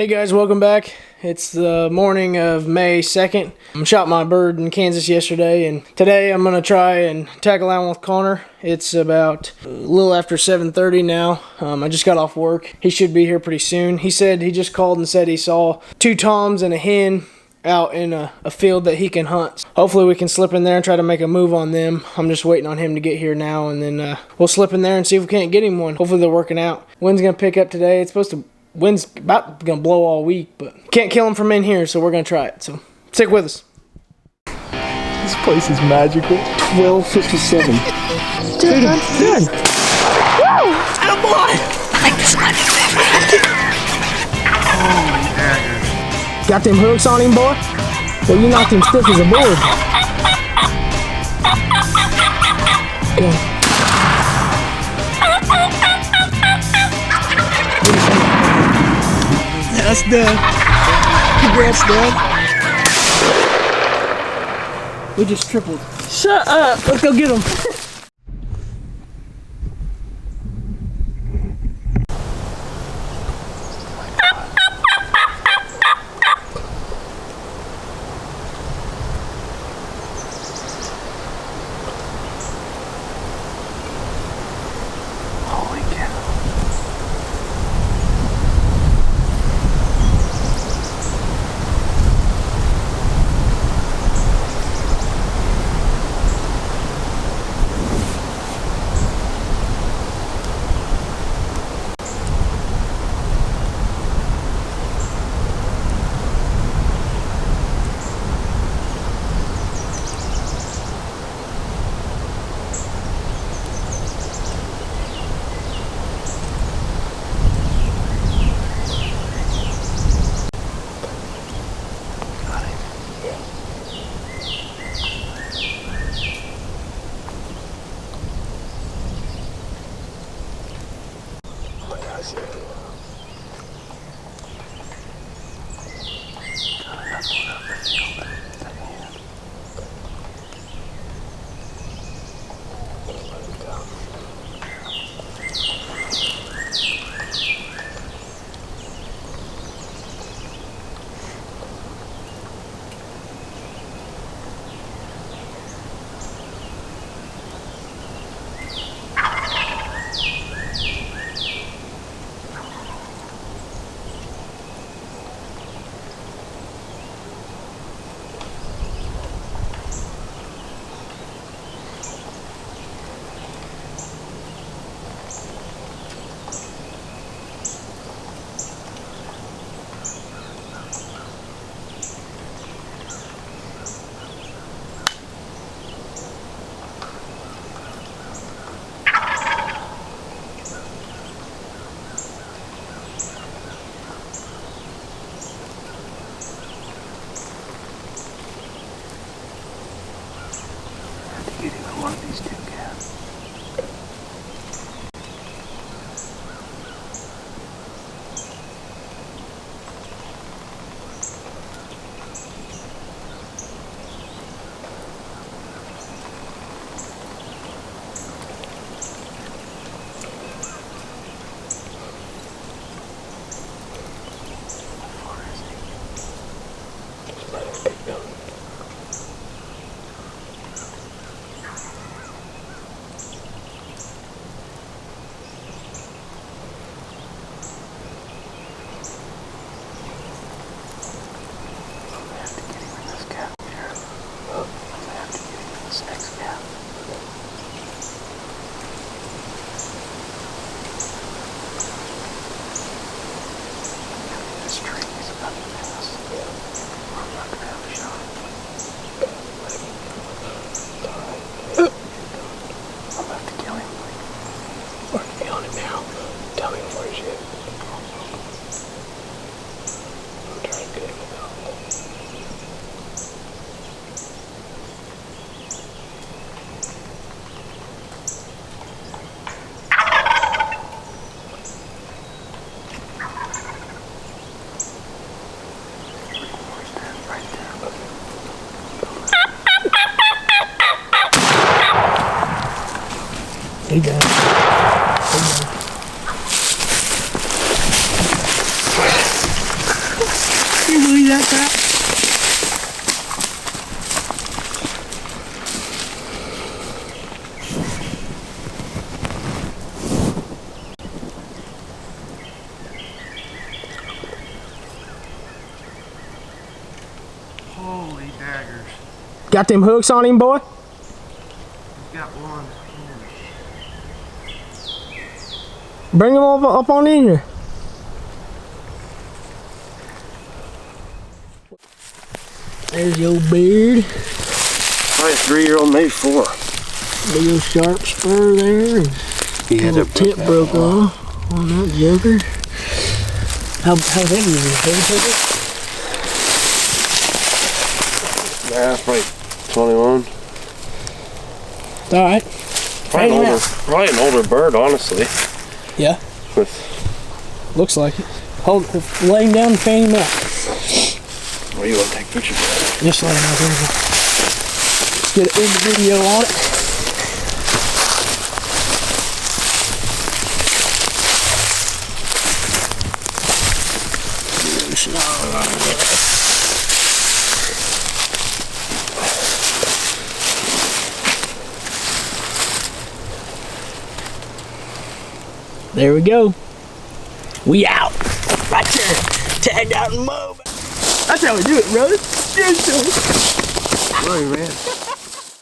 Hey guys, welcome back. It's the morning of May 2nd. I shot my bird in Kansas yesterday, and today I'm going to try and tackle out with Connor. It's about a little after 7:30 now. I just got off work. He should be here pretty soon. He said he just called and said he saw 2 toms and a hen out in a field that he can hunt. Hopefully we can slip in there and try to make a move on them. I'm just waiting on him to get here now, and then we'll slip in there and see if we can't get him one. Hopefully they're working out. Wind's going to pick up today. Wind's about gonna blow all week, but can't kill them from in here, so we're gonna try it. So stick with us. This place is magical. 12:57. Dude, that's good. Woo! Attaboy! I think this might be favorite. Got them hooks on him, boy? Well, you knocked him stiff as a board. Yeah. That's done. Congrats, Dad. We just tripled. Shut up. Let's go get him. Holy cow. One of these 2 cats. He does. that crap? Holy daggers. Got them hooks on him, boy? Got one. Bring him up on in here. There's your beard. Probably a 3-year-old, maybe 4. Big old sharp spur there. He had a tip broke off on that joker. How heavy is it? Heavy ticket? Yeah, probably 21. It's alright. Probably an older bird, honestly. Yeah. With Looks like it. Hold, lay him down and fan him out. What do you want to take pictures of? Just lay him out there. Let's get a video on it. There we go. We out. Right there. Tagged out and mowed. That's how we do it, brother. Yes, sir. Really, man.